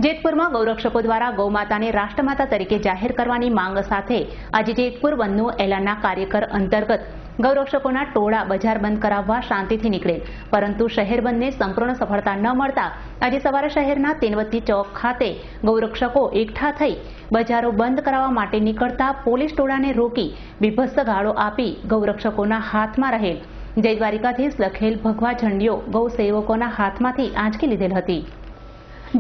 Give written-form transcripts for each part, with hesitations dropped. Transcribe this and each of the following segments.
જેતપુરમાં ગૌરક્ષકો દ્વારા ગૌમાતાને રાષ્ટ્રમાતા તરીકે જાહેર કરવાની માંગ સાથે આજે જેતપુર બંધનું એલાનના કાર્યકર અંતર્ગત ગૌરક્ષકોના ટોળા બજાર બંધ કરાવવા શાંતિથી નીકળેલ, પરંતુ શહેર બંધને સંપૂર્ણ સફળતા ન મળતા આજે સવારે શહેરના તેનવતી ચોક ખાતે ગૌરક્ષકો એકઠા થઈ બજારો બંધ કરાવવા માટે નીકળતા પોલીસ ટોળાને રોકી બીભત્સ ગાળો આપી ગૌરક્ષકોના હાથમાં રહેલ જય દ્વારિકાધીશ લખેલ ભગવા ઝંડીઓ ગૌસેવકોના હાથમાંથી આંચકી લીધેલ હતી।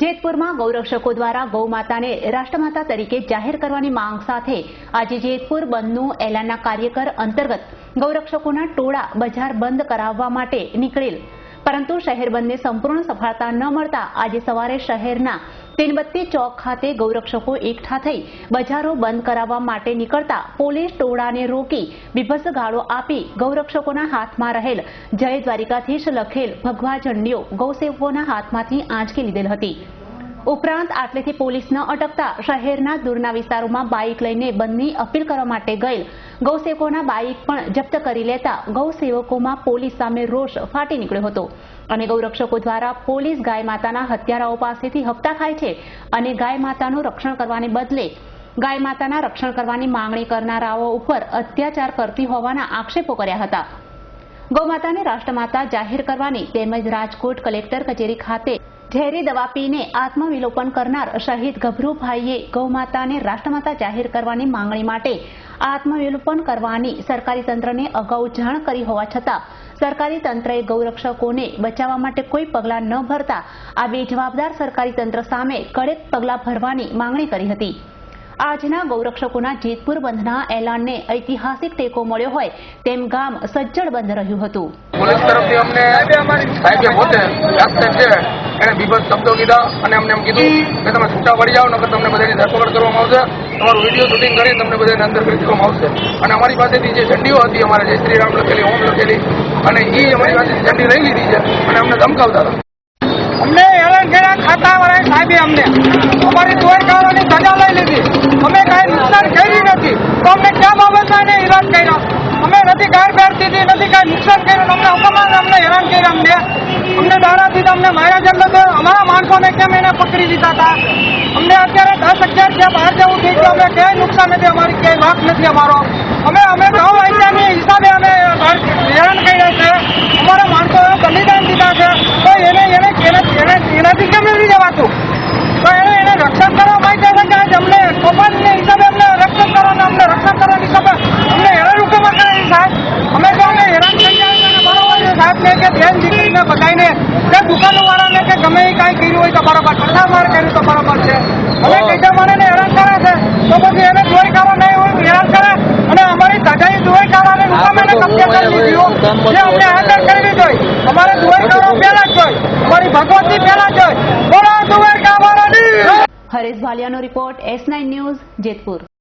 જેતપુરમાં ગૌરક્ષકો દ્વારા ગૌમાતાને રાષ્ટ્રમાતા તરીકે જાહેર કરવાની માંગ સાથે આજે જેતપુર બંધનું એલાનના કાર્યકર અંતર્ગત ગૌરક્ષકોના ટોળા બજાર બંધ કરાવવા માટે નીકળેલ, પરંતુ શહેર બંધને સંપૂર્ણ સફળતા ન મળતા આજે સવારે શહેરના તેનબત્તી ચોક ખાતે ગૌરક્ષકો એકઠા થઈ બજારો બંધ કરાવવા માટે નીકળતા પોલીસ ટોળાને રોકી બીભત્સ ગાળો આપી ગૌરક્ષકોના હાથમાં રહેલ જય દ્વારિકાધીશ લખેલ ભગવા ઝંડીઓ ગૌસેવકોના હાથમાંથી આંચકી લીધેલ હતી। ઉપરાંત આટલેથી પોલીસ ન અટકતા શહેરના દૂરના વિસ્તારોમાં બાઇક લઈને બંધની અપીલ કરવા માટે ગયેલ ગૌસેવકોના બાઇક પણ જપ્ત કરી લેતા ગૌસેવકોમાં પોલીસ સામે રોષ ફાટી નીકળ્યો હતો અને ગૌરક્ષકો દ્વારા પોલીસ ગાય માતાના હત્યારાઓ પાસેથી હપ્તા ખાય છે અને ગાય માતાનું રક્ષણ કરવાને બદલે ગાય માતાના રક્ષણ કરવાની માંગણી કરનારાઓ ઉપર અત્યાચાર કરતી હોવાના આક્ષેપો કર્યા હતા। ગૌમાતાને રાષ્ટ્રમાતા જાહેર કરવાની તેમજ રાજકોટ કલેક્ટર કચેરી ખાતે ઝેરી દવા પીને આત્મવિલોપન કરનાર શહીદ ગભરુભાઈએ ગૌમાતાને રાષ્ટ્રમાતા જાહેર કરવાની માંગણી માટે આત્મવિલોપન કરવાની સરકારી તંત્રને અગાઉ જાણ કરી હોવા છતાં સરકારી તંત્રએ ગૌરક્ષકોને બચાવવા માટે કોઈ પગલાં ન ભરતા આ બેજવાબદાર સરકારી તંત્ર સામે કડક પગલાં ભરવાની માંગણી કરી હતી। આજના ગૌરક્ષકોના જેતપુર બંધના એલાનને ઐતિહાસિક ટેકો મળ્યો હોય તેમ ગામ સજ્જડ બંધ રહ્યું હતું। પોલીસ તરફથી અમને સાહેબે પોતે એબસેન્ટ છે એને બીભત્સ શબ્દો કીધા અને અમને એમ કીધું કે તમે છૂટા પડી જાઓ, નકર તમને બધાની ધરપકડ કરવામાં આવશે, તમારું વિડીયો શૂટિંગ કરીને તમને બધાને અંદર કરી દેવામાં આવશે। અને અમારી પાસેથી જે ઝંડીઓ હતી, અમારે જય શ્રી રામ લખેલી, ઓમ લખેલી, અને એ અમારી પાસેથી ઝંડી લઈ લીધી છે અને અમને ધમકાવતા હતા। અમને હેરાન કર્યા ખાતાવાળા સાહેબે, અમને અમારી ચોરકારોની સજા લઈ લીધી, અમે કાંઈ નુકસાન કરી નથી તો અમને ક્યાં બાબતમાં એને હેરાન કર્યા? અમે નથી ગાય બેઠતી હતી, નથી કાંઈ નુકસાન કર્યું, અમને હુકમમાં અમને હેરાન કર્યા, અમને દાડા દીધા, અમને માર્યા જેમ તો અમારા માણસોને કેમ એને પકડી દીધા હતા? અમને અત્યારે 10-11 છે, બહાર જવું થઈ ગયું, અમને ક્યાંય નુકસાન નથી, અમારી ક્યાંય વાંક નથી અમારો, અમે ગૌ હત્યાની હિસાબે અમે હેરાન કર્યા છે, અમારા માણસો બલિદાન દીધા છે, તો એનાથી કેમ નથી જવાતું? તો એને રક્ષણ કરવા માટે અમને કૌભાંડના હિસાબે અમને રક્ષણ કરવાના, અમને રક્ષણ કરવાની હિસાબે અમને હેરાન હુકમ કરેલી સાહેબ। અમે તો અમને હેરાન થઈ જાય બરોબર છે સાહેબને કે ધ્યાન દીકરીને બધાને કે દુકાનોવાળાને કે ગમે એ કાંઈ કર્યું હોય તો બરાબર, કથા માર કર્યું તો બરાબર છે, હવે કઈજા માણસને હેરાન કરે છે તો પછી એને ચોરી કરવા નહીં હોય હેરાન કરે અને અમારી સજાઈ ચોરી કરવાને હુકમ એને કબજે કરી લીધું જે અમને હાજર કરવી જોઈએ, અમારે ચોરી કરવા પહેલા જ જોઈએ, અમારી ભગવતી પહેલા જ જોઈએ। બોલો ચોરી કરવાના નહીં। હરેશ ભાલિયાનો રિપોર્ટ S9 ન્યૂઝ જેતપુર।